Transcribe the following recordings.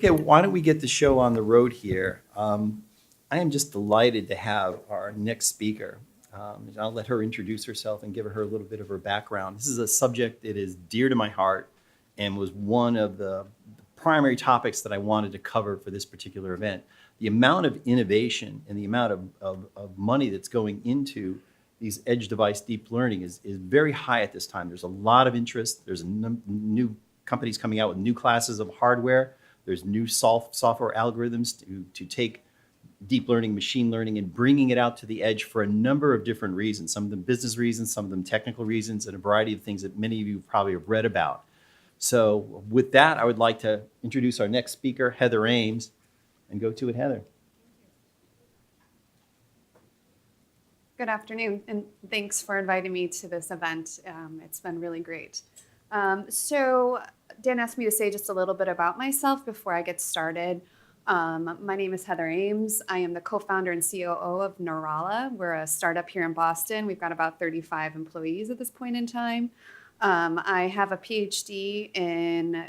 Okay, why don't we get the show on the road here? I am just delighted to have our next speaker. I'll let her introduce herself and give her a little bit of her background. This is a subject that is dear to my heart and was one of the primary topics that I wanted to cover for this particular event. The amount of innovation and the amount of money that's going into these edge device deep learning is very high at this time. There's a lot of interest. There's new companies coming out with new classes of hardware. There's new software algorithms to take deep learning, machine learning, and bringing it out to the edge for a number of different reasons. Some of them business reasons, some of them technical reasons, and a variety of things that many of you probably have read about. So with that, I would like to introduce our next speaker, Heather Ames, and go to it, Heather. Good afternoon, and thanks for inviting me to this event. It's been really great. So Dan asked me to say just a little bit about myself before I get started. My name is Heather Ames. I am the co-founder and COO of Neurala. We're a startup here in Boston. We've got about 35 employees at this point in time. I have a PhD in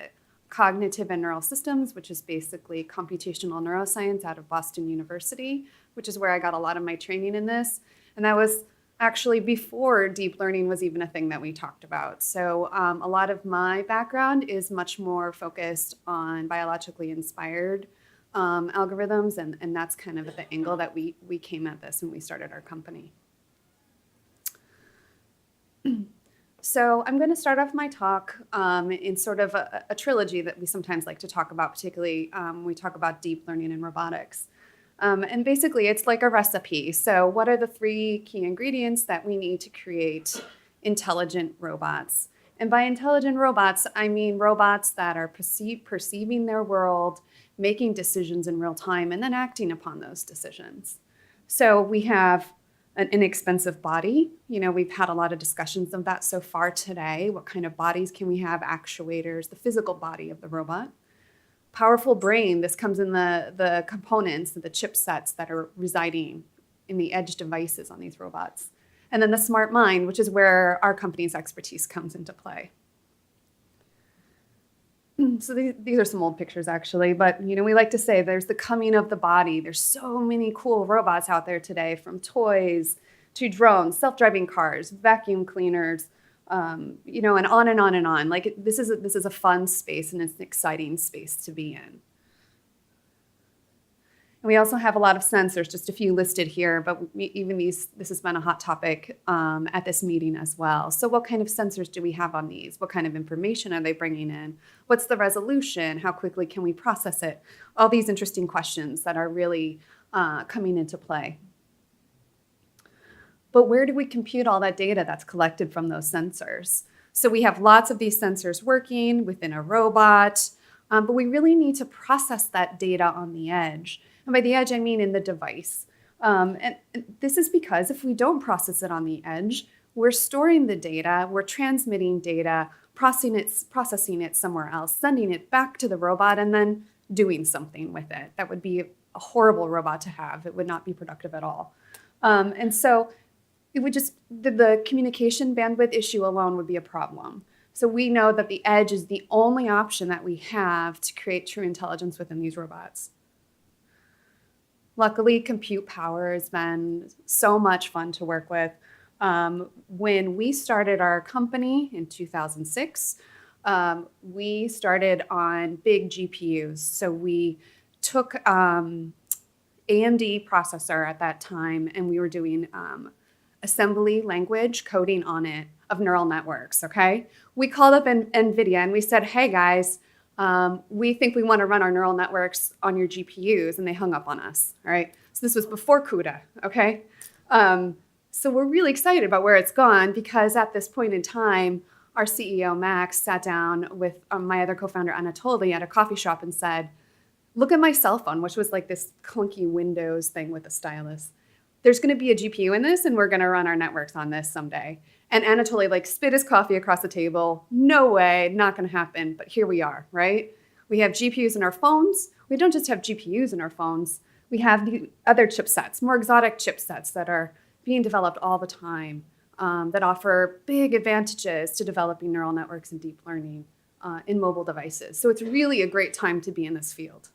cognitive and neural systems, which is basically computational neuroscience out of Boston University, which is where I got a lot of my training in this. And that was actually before deep learning was even a thing that we talked about. So a lot of my background is much more focused on biologically inspired algorithms, and that's kind of the angle that we came at this when we started our company. So I'm going to start off my talk in sort of a trilogy that we sometimes like to talk about, particularly when we talk about deep learning and robotics. And basically, it's like a recipe. So what are the three key ingredients that we need to create intelligent robots? And by intelligent robots, I mean robots that are perceiving their world, making decisions in real time, and then acting upon those decisions. So we have an inexpensive body. You know, we've had a lot of discussions of that so far today. What kind of bodies can we have? Actuators, the physical body of the robot. Powerful brain. This comes in the components, the chipsets that are residing in the edge devices on these robots. And then the smart mind, which is where our company's expertise comes into play. So these are some old pictures, actually, but you know, we like to say there's the coming of the body. There's so many cool robots out there today, from toys to drones, self-driving cars, vacuum cleaners, you know, and on and on and on. Like this is a fun space, and it's an exciting space to be in. And we also have a lot of sensors, just a few listed here, but even this has been a hot topic at this meeting as well. So what kind of sensors do we have on these? What kind of information are they bringing in? What's the resolution? How quickly can we process it? All these interesting questions that are really coming into play. But where do we compute all that data that's collected from those sensors? So we have lots of these sensors working within a robot, but we really need to process that data on the edge. And by the edge, I mean in the device. And this is because if we don't process it on the edge, we're storing the data, we're transmitting data, processing it somewhere else, sending it back to the robot, and then doing something with it. That would be a horrible robot to have. It would not be productive at all. And so it would just, the communication bandwidth issue alone would be a problem. So we know that the edge is the only option that we have to create true intelligence within these robots. Luckily, compute power has been so much fun to work with. When we started our company in 2006, we started on big GPUs. So we took AMD processor at that time, and we were doing assembly language coding on it of neural networks, okay? We called up NVIDIA and we said, hey guys, we think we want to run our neural networks on your GPUs, and they hung up on us, all right? So this was before CUDA, okay? So we're really excited about where it's gone, because at this point in time, our CEO, Max, sat down with my other co-founder, Anatoly, at a coffee shop and said, look at my cell phone, which was like this clunky Windows thing with a stylus. There's going to be a GPU in this, and we're going to run our networks on this someday. And Anatoly like spit his coffee across the table. No way, not going to happen. But here we are, right? We have GPUs in our phones. We don't just have GPUs in our phones. We have the other chipsets, more exotic chipsets that are being developed all the time that offer big advantages to developing neural networks and deep learning. in mobile devices. So it's really a great time to be in this field.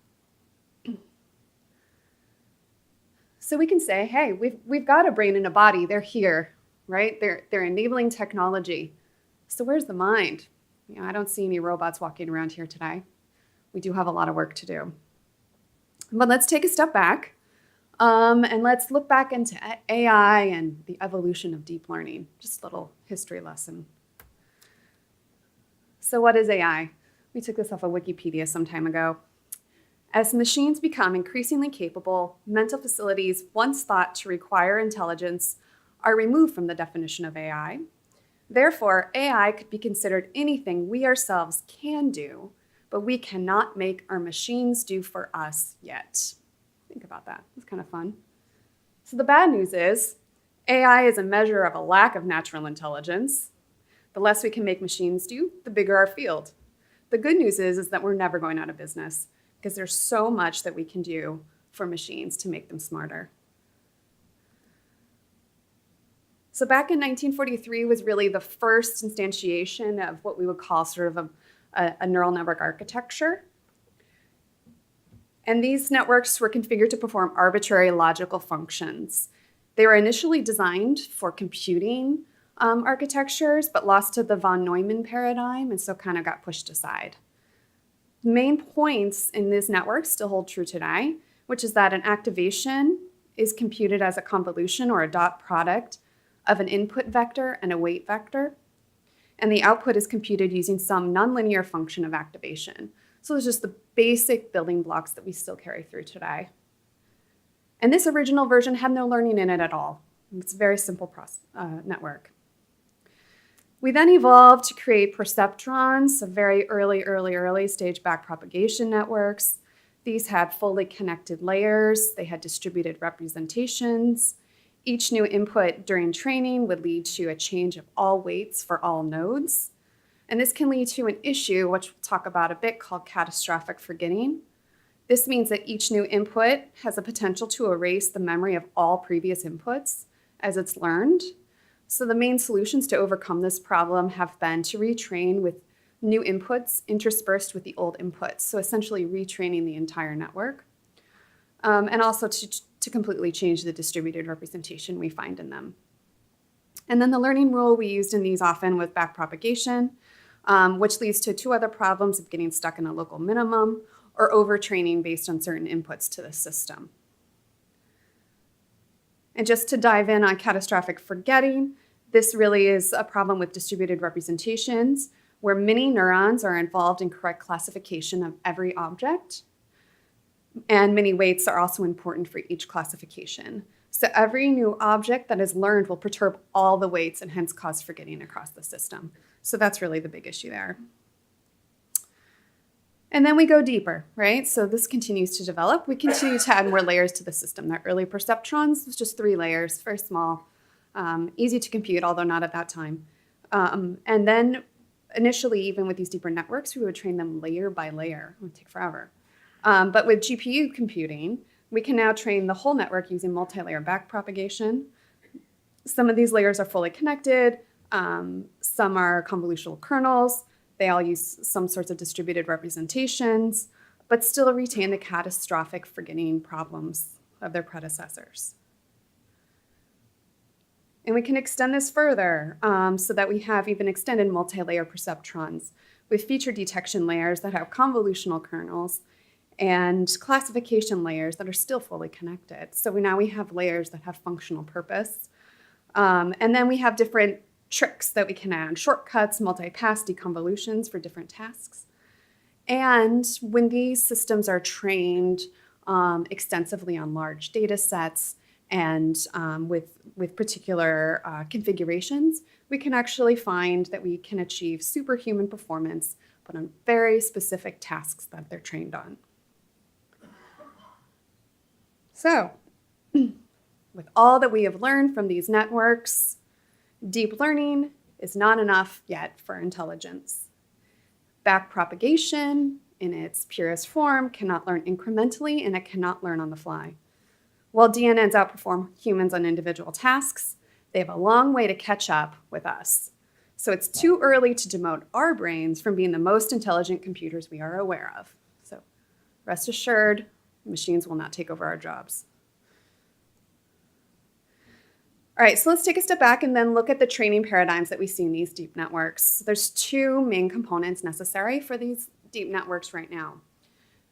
So we can say, hey, we've got a brain and a body. They're here, right? They're enabling technology. So where's the mind? I don't see any robots walking around here today. We do have a lot of work to do. But let's take a step back and let's look back into AI and the evolution of deep learning. Just a little history lesson. So what is AI? We took this off of Wikipedia some time ago. As machines become increasingly capable, mental facilities once thought to require intelligence are removed from the definition of AI. Therefore, AI could be considered anything we ourselves can do, but we cannot make our machines do for us yet. Think about that. It's kind of fun. So the bad news is AI is a measure of a lack of natural intelligence. The less we can make machines do, the bigger our field. The good news is that we're never going out of business because there's so much that we can do for machines to make them smarter. So back in 1943 was really the first instantiation of what we would call sort of a neural network architecture. And these networks were configured to perform arbitrary logical functions. They were initially designed for computing architectures, but lost to the von Neumann paradigm, and so kind of got pushed aside. The main points in this network still hold true today, which is that an activation is computed as a convolution or a dot product of an input vector and a weight vector, and the output is computed using some nonlinear function of activation. So there's just the basic building blocks that we still carry through today. And this original version had no learning in it at all. It's a very simple network. We then evolved to create perceptrons, so very early stage backpropagation networks. These had fully connected layers. They had distributed representations. Each new input during training would lead to a change of all weights for all nodes. And this can lead to an issue, which we'll talk about a bit, called catastrophic forgetting. This means that each new input has a potential to erase the memory of all previous inputs as it's learned. So the main solutions to overcome this problem have been to retrain with new inputs interspersed with the old inputs, so essentially retraining the entire network, and also to completely change the distributed representation we find in them. And then the learning rule we used in these often was backpropagation, which leads to two other problems of getting stuck in a local minimum or overtraining based on certain inputs to the system. And just to dive in on catastrophic forgetting, this really is a problem with distributed representations where many neurons are involved in correct classification of every object, and many weights are also important for each classification. So every new object that is learned will perturb all the weights and hence cause forgetting across the system. So that's really the big issue there. And then we go deeper, right? So this continues to develop. We continue to add more layers to the system. That early perceptrons was just 3 layers, very small, easy to compute, although not at that time. And then initially, even with these deeper networks, we would train them layer by layer. It would take forever. But with GPU computing, we can now train the whole network using multi-layer backpropagation. Some of these layers are fully connected. Some are convolutional kernels. They all use some sorts of distributed representations, but still retain the catastrophic forgetting problems of their predecessors. And we can extend this further so that we have even extended multi-layer perceptrons with feature detection layers that have convolutional kernels and classification layers that are still fully connected. So now we have layers that have functional purpose. And then we have different tricks that we can add, shortcuts, multi-pass deconvolutions for different tasks. And when these systems are trained extensively on large data sets and with particular configurations, we can actually find that we can achieve superhuman performance, but on very specific tasks that they're trained on. So, with all that we have learned from these networks, deep learning is not enough yet for intelligence. Backpropagation, in its purest form, cannot learn incrementally, and it cannot learn on the fly. While DNNs outperform humans on individual tasks, they have a long way to catch up with us. So it's too early to demote our brains from being the most intelligent computers we are aware of. So rest assured, machines will not take over our jobs. All right, so let's take a step back and then look at the training paradigms that we see in these deep networks. There's two main components necessary for these deep networks right now.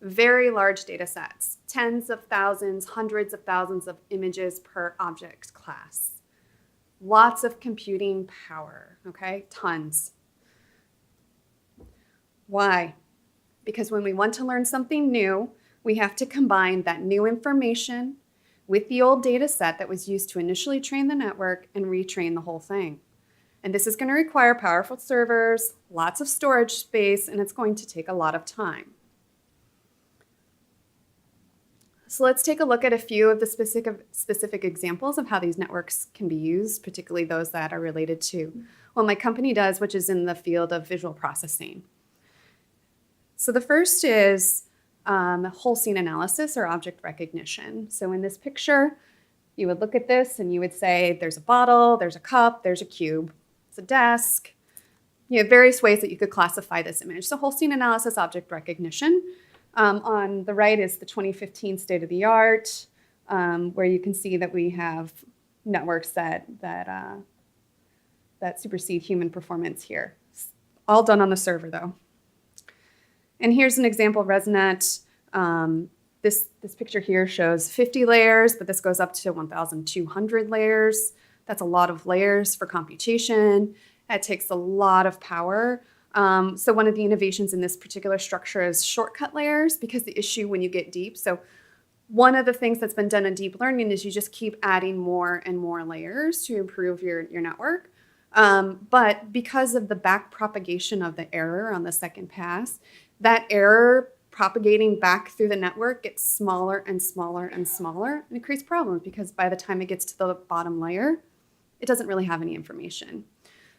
Very large data sets, tens of thousands, hundreds of thousands of images per object class. Lots of computing power, okay? Tons. Why? Because when we want to learn something new, we have to combine that new information with the old data set that was used to initially train the network and retrain the whole thing. And this is going to require powerful servers, lots of storage space, and it's going to take a lot of time. So let's take a look at a few of the specific examples of how these networks can be used, particularly those that are related to what my company does, which is in the field of visual processing. So the first is whole scene analysis or object recognition. So in this picture, you would look at this and you would say, there's a bottle, there's a cup, there's a cube, it's a desk. You have various ways that you could classify this image. So whole scene analysis, object recognition. On the right is the 2015 state of the art, where you can see that we have networks that supersede human performance here. All done on the server, though. And here's an example of ResNet. This picture here shows 50 layers, but this goes up to 1,200 layers. That's a lot of layers for computation. That takes a lot of power. So one of the innovations in this particular structure is shortcut layers, because the issue when you get deep, so one of the things that's been done in deep learning is you just keep adding more and more layers to improve your network. But because of the back propagation of the error on the second pass, that error propagating back through the network gets smaller and smaller and smaller, and it creates problems because by the time it gets to the bottom layer, it doesn't really have any information.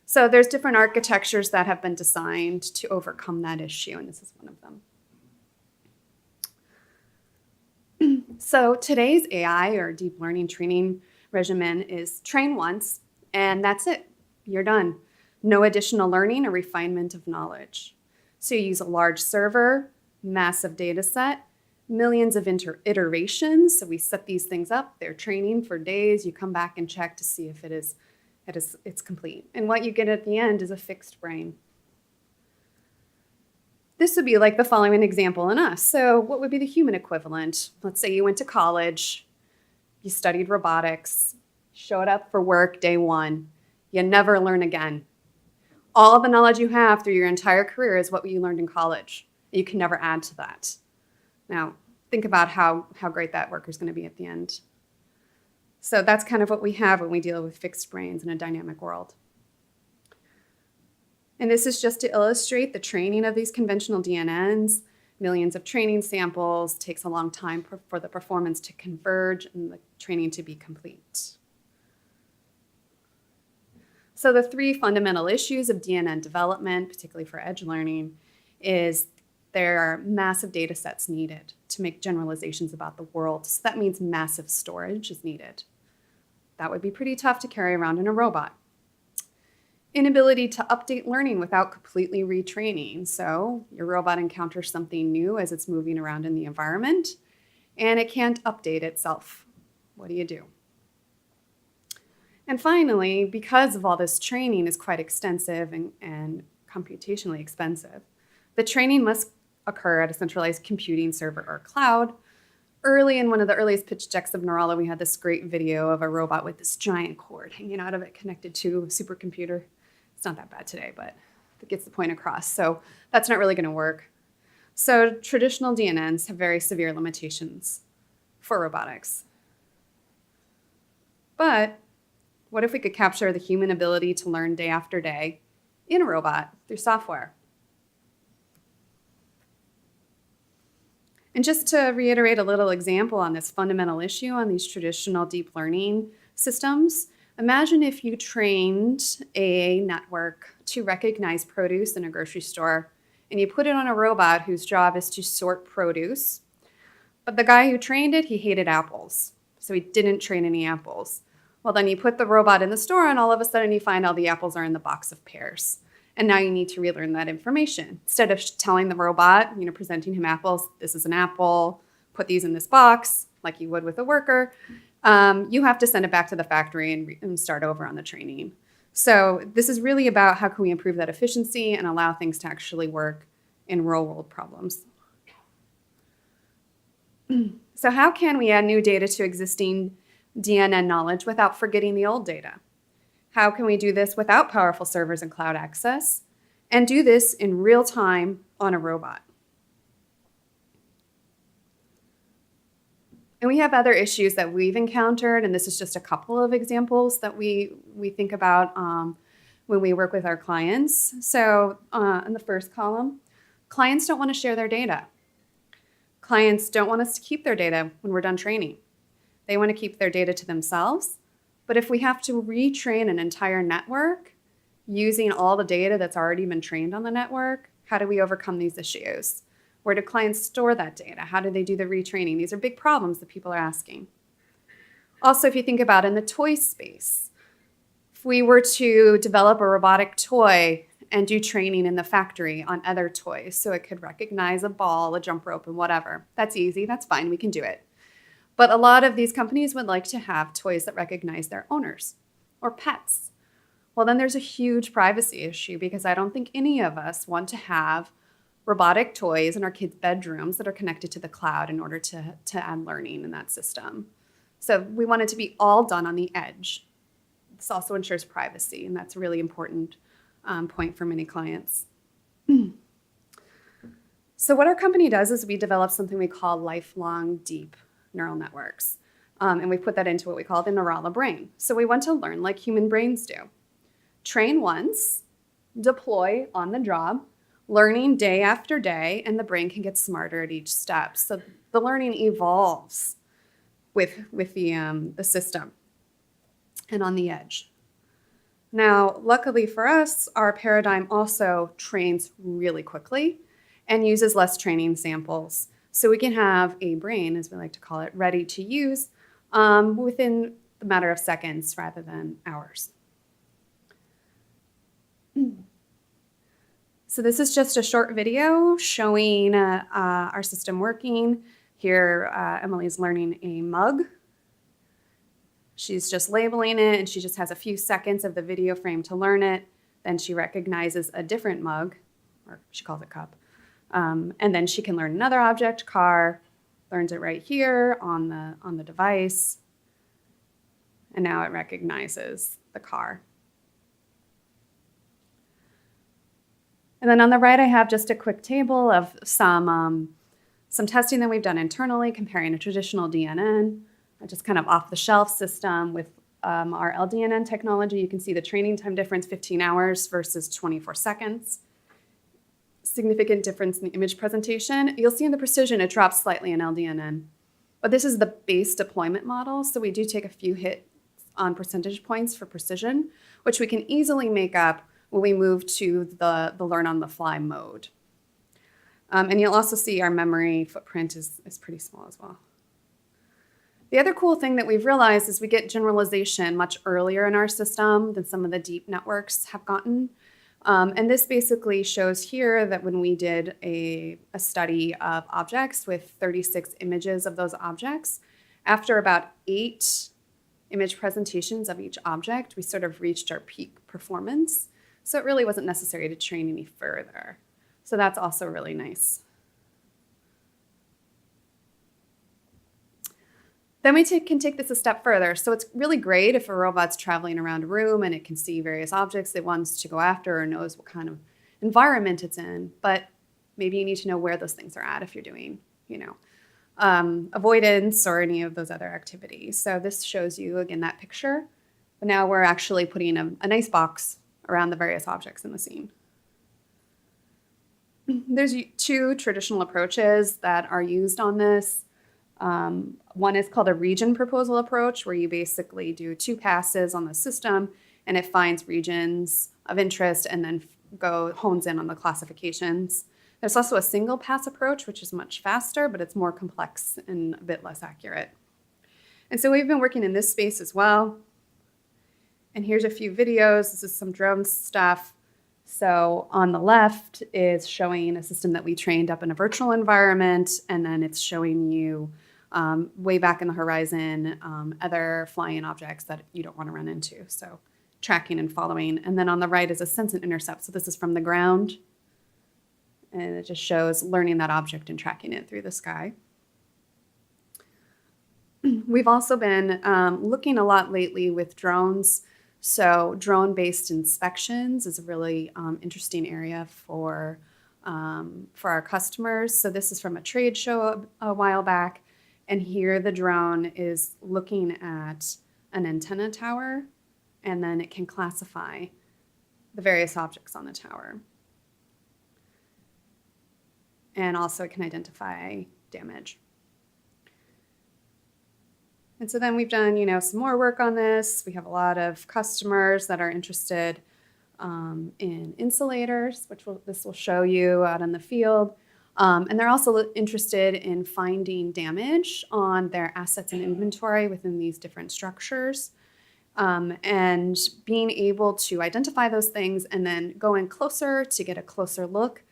So there's different architectures that have been designed to overcome that issue, and this is one of them. So today's AI or deep learning training regimen is train once, and that's it. You're done. No additional learning or refinement of knowledge. So you use a large server, massive data set, millions of iterations. So we set these things up. They're training for days. You come back and check to see if it's complete. And what you get at the end is a fixed brain. This would be like the following example in us. So what would be the human equivalent? Let's say you went to college, you studied robotics, showed up for work day one, you never learn again. All the knowledge you have through your entire career is what you learned in college. You can never add to that. Now, think about how great that worker is going to be at the end. So that's kind of what we have when we deal with fixed brains in a dynamic world. And this is just to illustrate the training of these conventional DNNs. Millions of training samples, takes a long time for the performance to converge and the training to be complete. So the three fundamental issues of DNN development, particularly for edge learning, is there are massive data sets needed to make generalizations about the world. So that means massive storage is needed. That would be pretty tough to carry around in a robot. Inability to update learning without completely retraining. So your robot encounters something new as it's moving around in the environment, and it can't update itself. What do you do? And finally, because of all this training is quite extensive and computationally expensive, the training must occur at a centralized computing server or cloud. Early in one of the earliest pitch decks of Neurala, we had this great video of a robot with this giant cord hanging out of it connected to a supercomputer. It's not that bad today, but it gets the point across. So that's not really going to work. So traditional DNNs have very severe limitations for robotics. But what if we could capture the human ability to learn day after day in a robot through software? And just to reiterate a little example on this fundamental issue on these traditional deep learning systems, imagine if you trained a network to recognize produce in a grocery store and you put it on a robot whose job is to sort produce. But the guy who trained it, he hated apples, so he didn't train any apples. Well, then you put the robot in the store and all of a sudden you find all the apples are in the box of pears. And now you need to relearn that information. Instead of telling the robot, presenting him apples, this is an apple, put these in this box, like you would with a worker, you have to send it back to the factory and start over on the training. So this is really about how can we improve that efficiency and allow things to actually work in real world problems. So how can we add new data to existing DNN knowledge without forgetting the old data? How can we do this without powerful servers and cloud access and do this in real time on a robot? And we have other issues that we've encountered, and this is just a couple of examples that we think about when we work with our clients. So in the first column, clients don't want to share their data. Clients don't want us to keep their data when we're done training. They want to keep their data to themselves. But if we have to retrain an entire network using all the data that's already been trained on the network, how do we overcome these issues? Where do clients store that data? How do they do the retraining? These are big problems that people are asking. Also, if you think about in the toy space, if we were to develop a robotic toy and do training in the factory on other toys so it could recognize a ball, a jump rope, and whatever, that's easy, that's fine, we can do it. But a lot of these companies would like to have toys that recognize their owners or pets. Well, then there's a huge privacy issue because I don't think any of us want to have robotic toys in our kids' bedrooms that are connected to the cloud in order to add learning in that system. So we want it to be all done on the edge. This also ensures privacy, and that's a really important point for many clients. So what our company does is we develop something we call lifelong deep neural networks. And we put that into what we call the Neurala brain. So we want to learn like human brains do. Train once, deploy on the job, learning day after day, and the brain can get smarter at each step. So the learning evolves with the system and on the edge. Now, luckily for us, our paradigm also trains really quickly and uses less training samples. So we can have a brain, as we like to call it, ready to use within the matter of seconds rather than hours. So this is just a short video showing our system working. Here, Emily's learning a mug. She's just labeling it, and she just has a few seconds of the video frame to learn it. Then she recognizes a different mug, or she calls it cup. And then she can learn another object, car, learns it right here on the device. And now it recognizes the car. And then on the right, I have just a quick table of some testing that we've done internally, comparing a traditional DNN, just kind of off-the-shelf system with our LDNN technology. You can see the training time difference, 15 hours versus 24 seconds. Significant difference in the image presentation. You'll see in the precision, it drops slightly in LDNN. But this is the base deployment model, so we do take a few hits on percentage points for precision, which we can easily make up when we move to the learn on the fly mode. And you'll also see our memory footprint is pretty small as well. The other cool thing that we've realized is we get generalization much earlier in our system than some of the deep networks have gotten. And this basically shows here that when we did a study of objects with 36 images of those objects, after about 8 image presentations of each object, we sort of reached our peak performance. So it really wasn't necessary to train any further. So that's also really nice. Then we can take this a step further. So it's really great if a robot's traveling around a room and it can see various objects it wants to go after or knows what kind of environment it's in. But maybe you need to know where those things are at if you're doing, avoidance or any of those other activities. So this shows you, again, that picture. But now we're actually putting a nice box around the various objects in the scene. There's 2 traditional approaches that are used on this. One is called a region proposal approach, where you basically do 2 passes on the system and it finds regions of interest and then hones in on the classifications. There's also a single pass approach, which is much faster, but it's more complex and a bit less accurate. And so we've been working in this space as well. And here's a few videos. This is some drone stuff. So on the left is showing a system that we trained up in a virtual environment, and then it's showing you way back in the horizon other flying objects that you don't want to run into. So tracking and following. And then on the right is a sense and intercept. So this is from the ground, and it just shows learning that object and tracking it through the sky. We've also been looking a lot lately with drones. So drone-based inspections is a really interesting area for our customers. So this is from a trade show a while back. And here the drone is looking at an antenna tower, and then it can classify the various objects on the tower. And also it can identify damage. And so then we've done, some more work on this. We have a lot of customers that are interested in insulators, which this will show you out in the field. And they're also interested in finding damage on their assets and inventory within these different structures. And being able to identify those things and then go in closer to get a closer look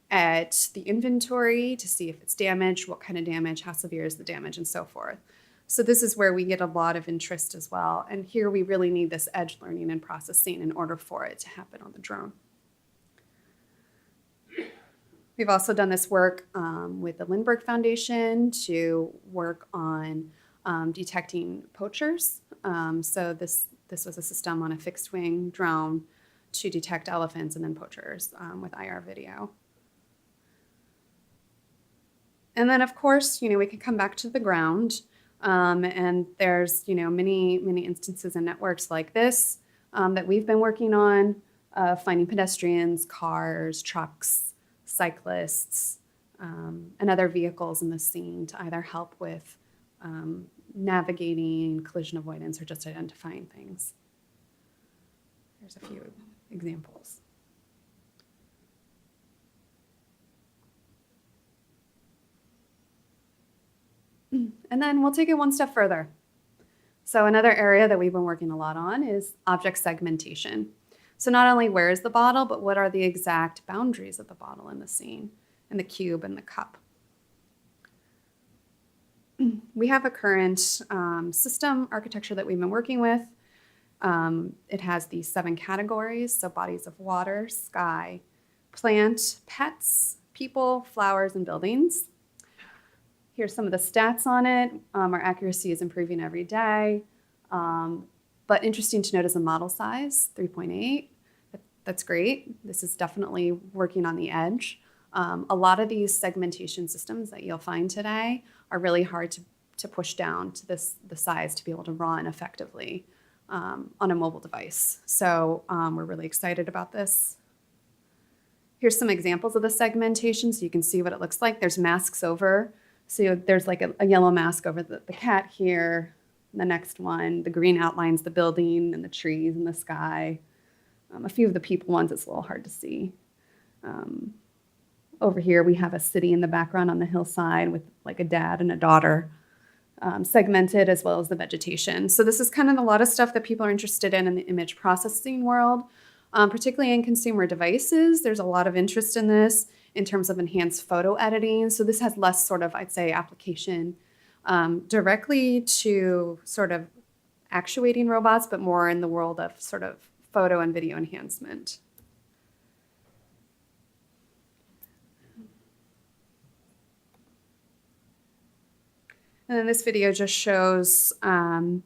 at the inventory to see if it's damaged, what kind of damage, how severe is the damage, and so forth. So this is where we get a lot of interest as well. And here we really need this edge learning and processing in order for it to happen on the drone. We've also done this work with the Lindbergh Foundation to work on detecting poachers. So this was a system on a fixed wing drone to detect elephants and then poachers with IR video. And then of course, we can come back to the ground. And there's, many instances and networks like this that we've been working on, finding pedestrians, cars, trucks, cyclists, and other vehicles in the scene to either help with navigating, collision avoidance, or just identifying things. Here's a few examples. And then we'll take it one step further. So another area that we've been working a lot on is object segmentation. So not only where is the bottle, but what are the exact boundaries of the bottle in the scene, and the cube and the cup. We have a current system architecture that we've been working with. It has these 7 categories, so bodies of water, sky, plant, pets, people, flowers, and buildings. Here's some of the stats on it. Our accuracy is improving every day. But interesting to note is the model size, 3.8. That's great. This is definitely working on the edge. A lot of these segmentation systems that you'll find today are really hard to push down to the size to be able to run effectively on a mobile device. So we're really excited about this. Here's some examples of the segmentation so you can see what it looks like. There's masks over. So there's like a yellow mask over the cat here. The next one, the green outlines the building and the trees and the sky. A few of the people ones, it's a little hard to see. Over here, we have a city in the background on the hillside with like a dad and a daughter, segmented, as well as the vegetation. So this is kind of a lot of stuff that people are interested in the image processing world, particularly in consumer devices. There's a lot of interest in this in terms of enhanced photo editing. So this has less sort of, I'd say, application directly to sort of actuating robots, but more in the world of sort of photo and video enhancement. And then this video just shows some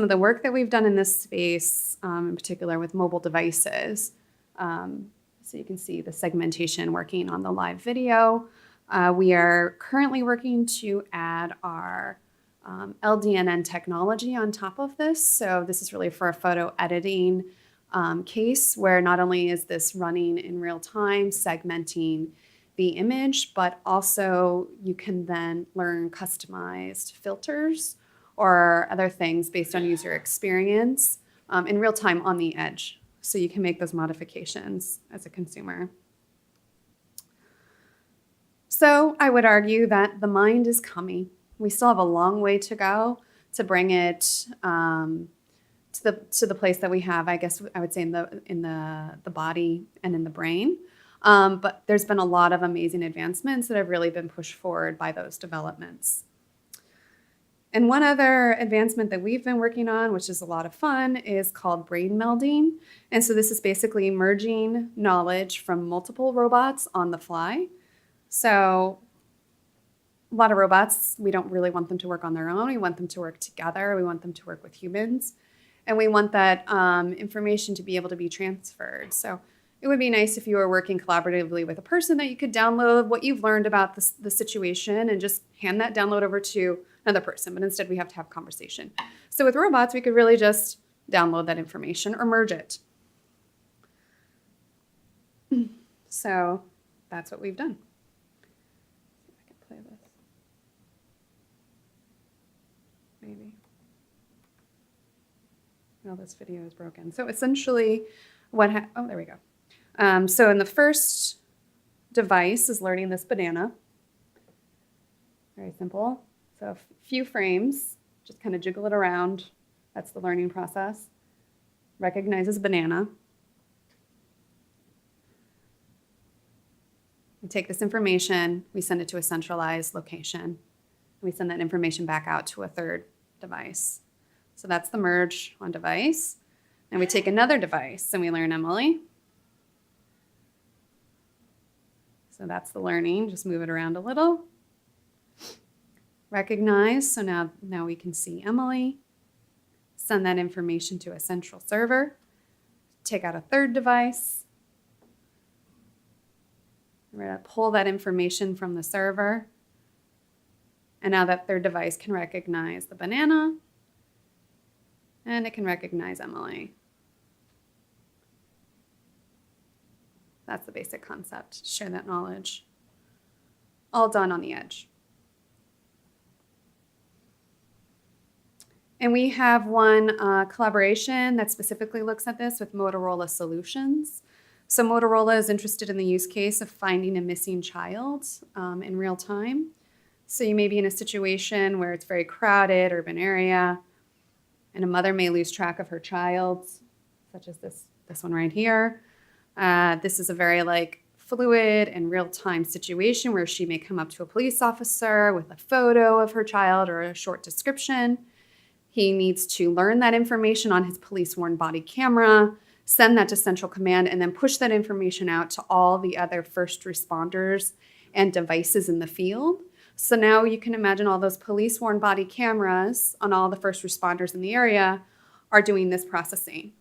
of the work that we've done in this space, in particular with mobile devices. So you can see the segmentation working on the live video. We are currently working to add our LDNN technology on top of this. So this is really for a photo editing case where not only is this running in real time, segmenting the image, but also you can then learn customized filters or other things based on user experience in real time on the edge. So you can make those modifications as a consumer. So I would argue that the mind is coming. We still have a long way to go to bring it to to the place that we have, I guess I would say in the body and in the brain. But there's been a lot of amazing advancements that have really been pushed forward by those developments. And one other advancement that we've been working on, which is a lot of fun, is called brain melding. And so this is basically merging knowledge from multiple robots on the fly. So a lot of robots, we don't really want them to work on their own. We want them to work together. We want them to work with humans. And we want that information to be able to be transferred. So it would be nice if you were working collaboratively with a person that you could download what you've learned about the situation and just hand that download over to another person. But instead, we have to have conversation. So with robots, we could really just download that information or merge it. So that's what we've done. See if I can play this. Maybe. No, this video is broken. So essentially, oh, there we go. So in the first device is learning this banana. Very simple. So a few frames, just kind of jiggle it around. That's the learning process. Recognizes banana. We take this information, we send it to a centralized location. We send that information back out to a third device. So that's the merge on device. And we take another device and we learn Emily. So that's the learning, just move it around a little. Recognize, so now we can see Emily. Send that information to a central server. Take out a third device. We're going to pull that information from the server. And now that third device can recognize the banana. And it can recognize Emily. That's the basic concept. Share that knowledge. All done on the edge. And we have one collaboration that specifically looks at this with Motorola Solutions. So Motorola is interested in the use case of finding a missing child in real time. So you may be in a situation where it's very crowded, urban area, and a mother may lose track of her child, such as this one right here. This is a very fluid and real-time situation where she may come up to a police officer with a photo of her child or a short description. He needs to learn that information on his police-worn body camera, send that to Central Command, and then push that information out to all the other first responders and devices in the field. So now you can imagine all those police-worn body cameras on all the first responders in the area are doing this processing.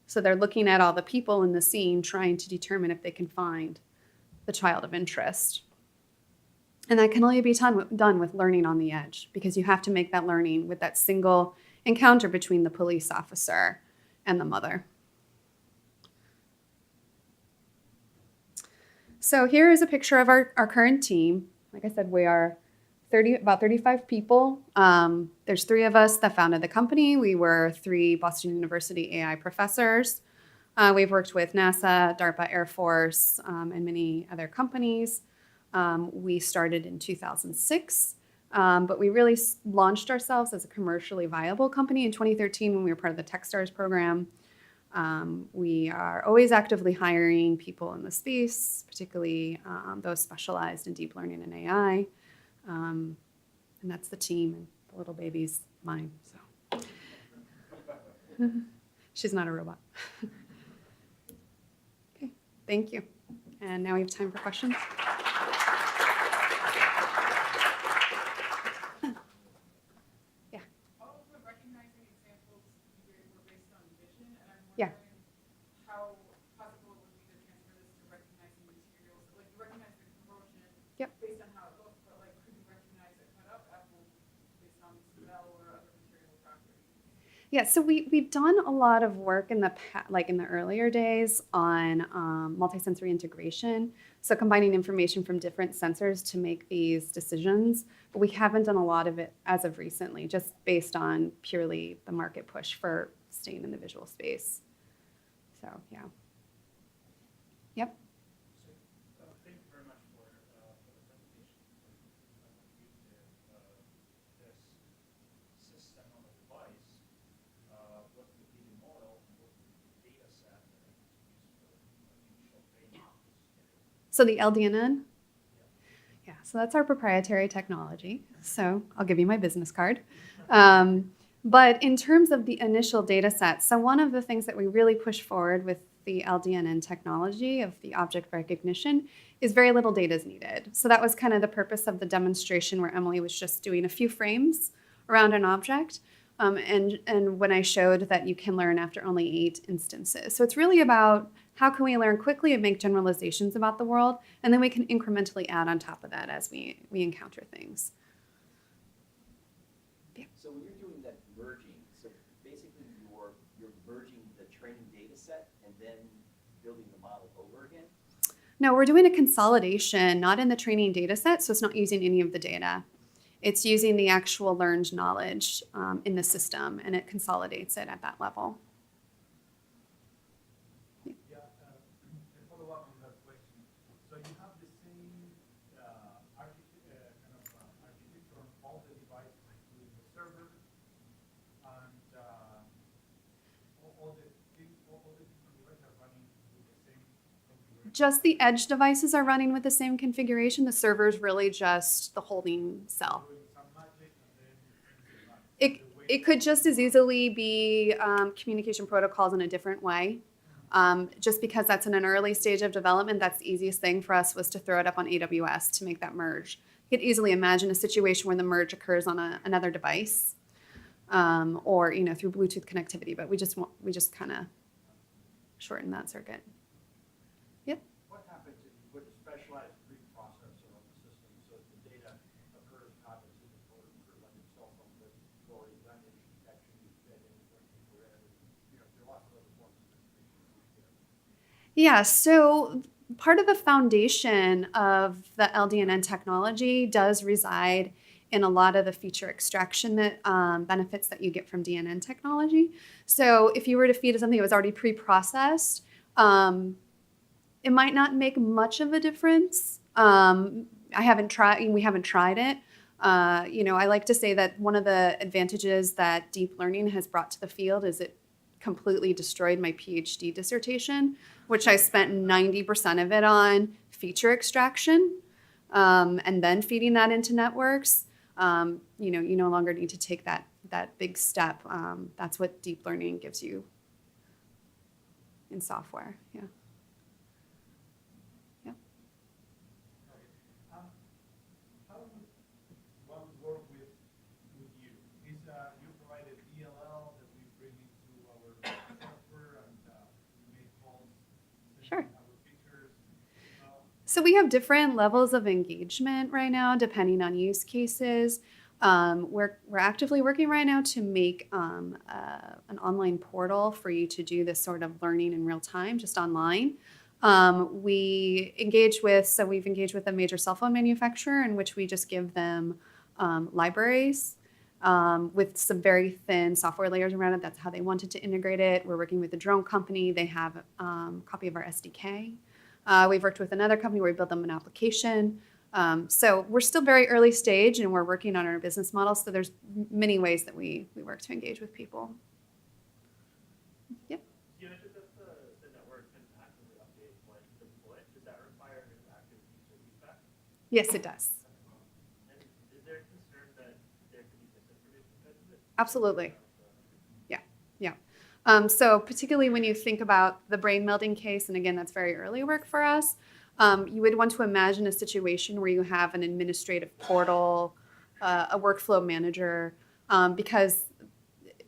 So they're looking at all the people in the scene, trying to determine if they can find the child of interest. And that can only be done with learning on the edge, because you have to make that learning with that single encounter between the police officer and the mother. So here is a picture of our current team. Like I said, we are about 35 people. There's 3 of us that founded the company. We were 3 Boston University AI professors. We've worked with NASA, DARPA, Air Force, and many other companies. We started in 2006, but we really launched ourselves as a commercially viable company in 2013 when we were part of the Techstars program. We are always actively hiring people in the space, particularly those specialized in deep learning and AI. And that's the team, and the little baby's mine. So she's not a robot. Okay, thank you. And now we have time for questions. Yeah. How possible it would be to transfer this to recognizing materials? Like you recognize the corrosion based on how it looks, but could you recognize a cut up apple based on smell or other material properties? Yeah, so we've done a lot of work in the in the earlier days on multisensory integration. So combining information from different sensors to make these decisions, but we haven't done a lot of it as of recently, just based on purely the market push for staying in the visual space. So, yeah. Yep. So, thank you very much for the presentation. This system on the device, what would be So the LDNN? Yeah, so that's our proprietary technology. So I'll give you my business card. But in terms of the initial data set, so one of the things that we really push forward with the LDNN technology of the object recognition is very little data is needed. So that was kind of the purpose of the demonstration where Emily was just doing a few frames around an object. And when I showed that you can learn after only 8 instances. So it's really about how can we learn quickly and make generalizations about the world, and then we can incrementally add on top of that as we encounter things. So when you're doing that merging, so basically you're merging the training data set and then building the model over again? No, we're doing a consolidation, not in the training data set, so it's not using any of the data. It's using the actual learned knowledge in the system, and it consolidates it at that level. Yeah, a follow-up on that question. So you have the same architecture on all the devices, including the server, and all the different devices are running with the same configuration. Just the edge devices are running with the same configuration. The server is really just the holding cell. Doing some magic and then It could just as easily be communication protocols in a different way. Just because that's in an early stage of development, that's the easiest thing for us was to throw it up on AWS to make that merge. You could easily imagine a situation where the merge occurs on another device, or through Bluetooth connectivity. But we just kind of shorten that circuit. Yep. What happens if you put a specialized preprocessor on the system so that the data occurs not as if it were like a cell phone, but it's already done image detection, you fed in infrared, there are lots of other forms of information. Yeah, so part of the foundation of the LDNN technology does reside in a lot of the feature extraction that benefits that you get from DNN technology. So if you were to feed it something that was already pre-processed, it might not make much of a difference. We haven't tried it. I like to say that one of the advantages that deep learning has brought to the field is it completely destroyed my PhD dissertation, which I spent 90% of it on feature extraction, and then feeding that into networks. You no longer need to take that big step. That's what deep learning gives you in software. Yeah. How would one work with you? You provide a DLL that we bring into our software and we make calls, Sure. our features. So we have different levels of engagement right now, depending on use cases. We're actively working right now to make an online portal for you to do this sort of learning in real time, just online. We've engaged with a major cell phone manufacturer in which we just give them libraries with some very thin software layers around it. That's how they wanted to integrate it. We're working with a drone company. They have a copy of our SDK. We've worked with another company where we built them an application. So we're still very early stage and we're working on our business model. So there's many ways that we work to engage with people. Yep. You mentioned that the network can actively update when deployed. Does that require an active user feedback? Yes, it does. And is there a concern that there could be misinformation because of it? Absolutely. Yeah. So particularly when you think about the brain melding case, and again, that's very early work for us, you would want to imagine a situation where you have an administrative portal, a workflow manager, because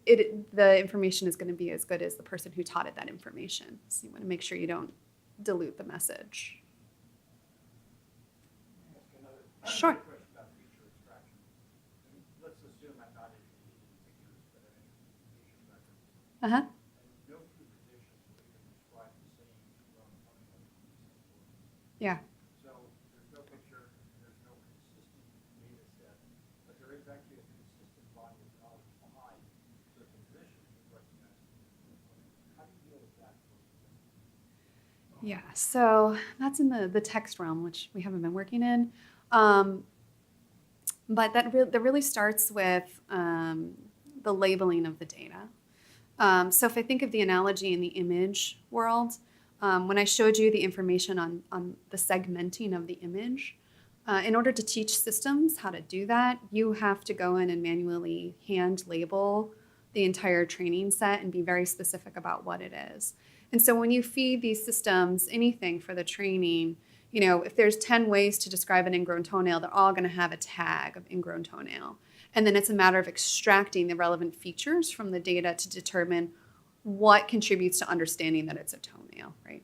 the information is going to be as good as the person who taught it that information. So you want to make sure you don't dilute the message. Sure. Question about feature extraction. Let's assume I'm not interested in pictures, but I'm interested in patient records. Uh-huh. And no two physicians will even describe the same drug function. Yeah. So there's no picture, there's no consistent data set, but there is actually a consistent body of knowledge behind. So the physician can recognize it. How do you deal with that? Yeah, so that's in the text realm, which we haven't been working in. But that really starts with the labeling of the data. So if I think of the analogy in the image world, When I showed you the information on the segmenting of the image, in order to teach systems how to do that, you have to go in and manually hand label the entire training set and be very specific about what it is. And so when you feed these systems anything for the training, you know, if there's 10 ways to describe an ingrown toenail, they're all going to have a tag of ingrown toenail. And then it's a matter of extracting the relevant features from the data to determine what contributes to understanding that it's a toenail, right?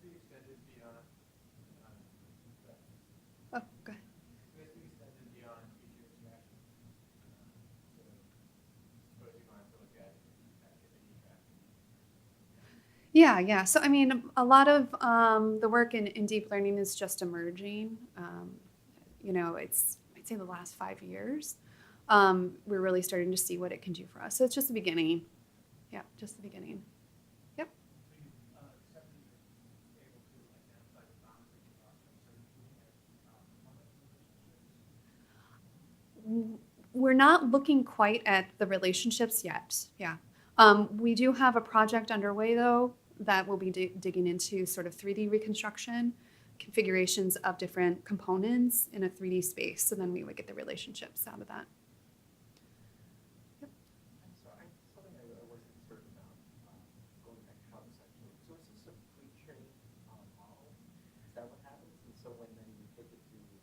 Be extended beyond, Oh, go ahead. be extended beyond feature extraction. So suppose you wanted to look at any tracking. Yeah. So, I mean, a lot of the work in deep learning is just emerging. You know, I'd say the last 5 years, we're really starting to see what it can do for us. So it's just the beginning. Yeah, just the beginning. Yep. So you accepted you're able to identify the boundary process. Are you doing it relationships? We're not looking quite at the relationships yet. Yeah. We do have a project underway, though, that will be digging into sort of 3D reconstruction, configurations of different components in a 3D space. So then we would get the relationships out of that. I'm sorry, something I wasn't certain about, going back to how this actually, so is this a pre-trained model? Is that what happens? And so when then you take it to the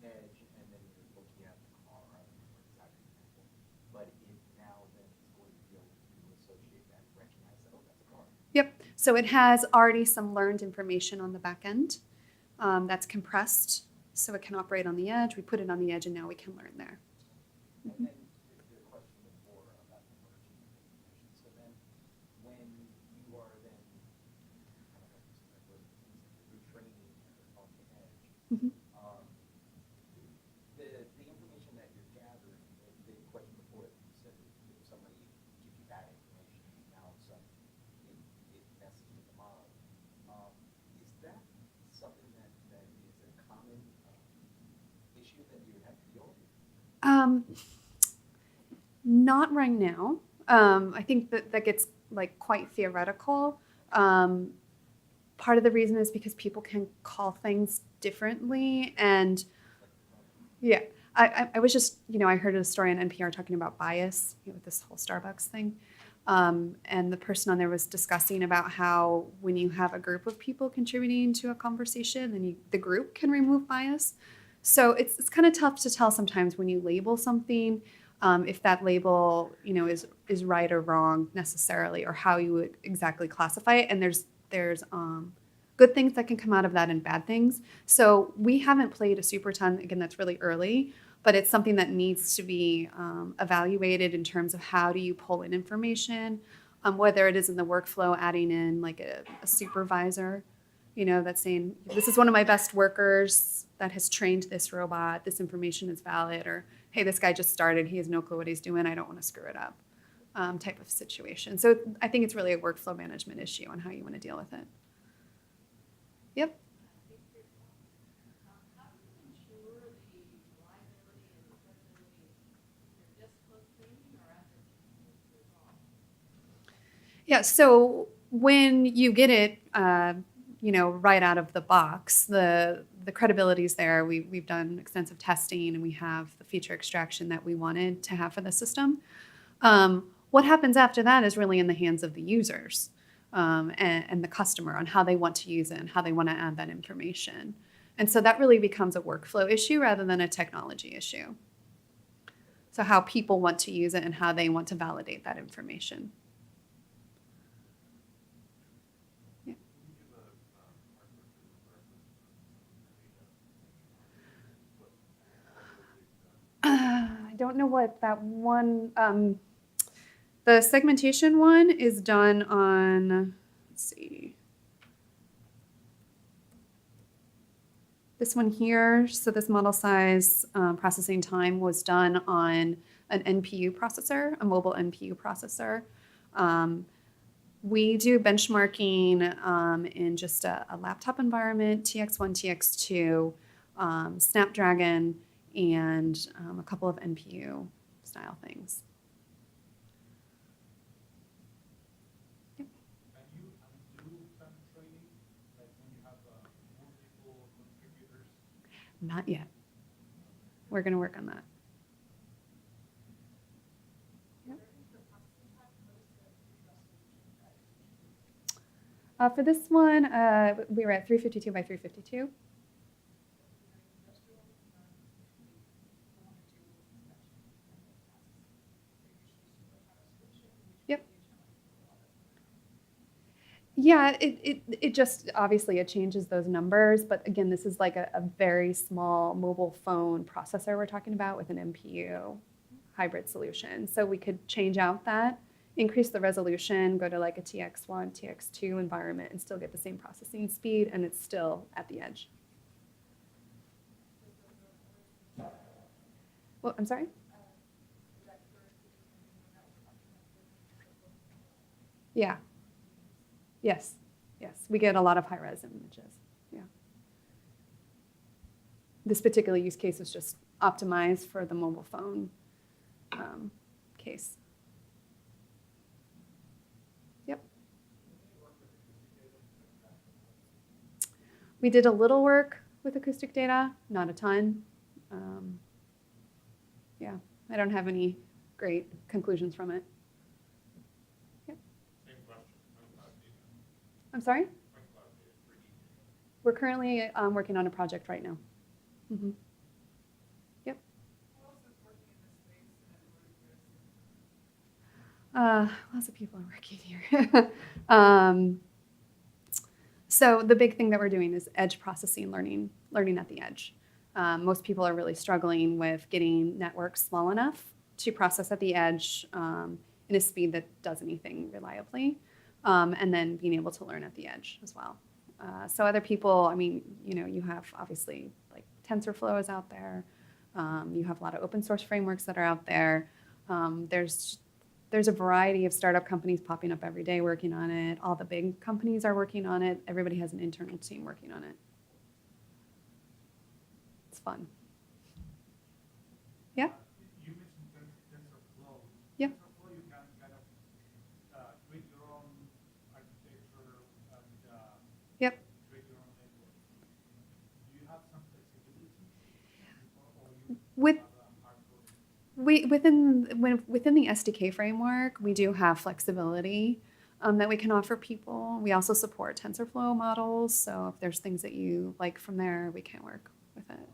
edge and then you're looking at the car, I don't remember the exact example, but it now then is going to be able to associate that, recognize that, oh, that's a car. Yep. So it has already some learned information on the back end that's compressed so it can operate on the edge. We put it on the edge and now we can learn there. And then the question before about the merging of information. So then when you are then kind of like you said, retraining on the edge, Mhm. um, the information that you're gathering, the question before you said that if somebody gives you bad information and now all of a sudden it messes with the model. Is that something that is a common issue that you have to deal with? Not right now. I think that gets like quite theoretical. Part of the reason is because people can call things differently, and yeah, I was just, you know, I heard a story on NPR talking about bias, you know, with this whole Starbucks thing. And the person on there was discussing about how when you have a group of people contributing to a conversation, then the group can remove bias. So it's kind of tough to tell sometimes when you label something, if that label, you know, is right or wrong necessarily, or how you would exactly classify it. And there's good things that can come out of that and bad things. So we haven't played a super ton. Again, that's really early, but it's something that needs to be evaluated in terms of how do you pull in information, whether it is in the workflow, adding in like a supervisor, you know, that's saying, this is one of my best workers that has trained this robot, this information is valid, or hey, this guy just started, he has no clue what he's doing, I don't want to screw it up, type of situation. So I think it's really a workflow management issue on how you want to deal with it. Yep. How do you ensure the reliability and the credibility in your just post-training or after it's resolved? Yeah, so when you get it, you know, right out of the box, the credibility is there. We've done extensive testing and we have the feature extraction that we wanted to have for the system. What happens after that is really in the hands of the users and the customer on how they want to use it and how they want to add that information. And so that really becomes a workflow issue rather than a technology issue. So how people want to use it and how they want to validate that information. Yeah. I don't know what that one, the segmentation one is done on, let's see. This one here, so this model size processing time was done on an NPU processor, a mobile NPU processor. We do benchmarking in just a laptop environment, TX1, TX2, Snapdragon, and a couple of NPU style things. Yep. Can you undo some training, like when you have multiple contributors? Not yet. We're going to work on that. For this one, we were at 352 by 352. Yep. Yeah, it just obviously it changes those numbers, but again, this is like a very small mobile phone processor we're talking about with an MPU hybrid solution. So we could change out that, increase the resolution, go to like a TX1, TX2 environment, and still get the same processing speed, and it's still at the edge. Well, I'm sorry? Yeah. Yes. Yes. We get a lot of high-res images. Yeah. This particular use case is just optimized for the mobile phone case. Yep. We did a little work with acoustic data, not a ton. Yeah, I don't have any great conclusions from it. Yep. Same question, point cloud data. I'm sorry? Point cloud data for each. We're currently working on a project right now. Mm-hmm. Yep. Who else is working in this space and what are you guys Lots of people are working here. So the big thing that we're doing is edge processing, learning at the edge. Most people are really struggling with getting networks small enough to process at the edge in a speed that does anything reliably, and then being able to learn at the edge as well. So other people, I mean, you have obviously like TensorFlow is out there. You have a lot of open source frameworks that are out there. There's a variety of startup companies popping up every day working on it. All the big companies are working on it. Everybody has an internal team working on it. It's fun. Yeah? You mentioned TensorFlow. Yeah. TensorFlow, you can kind of create your own architecture and Yep. create your own network. Do you have some flexibility? Or you With have a hardcore? within the SDK framework, we do have flexibility that we can offer people. We also support TensorFlow models, so if there's things that you like from there, we can work with it.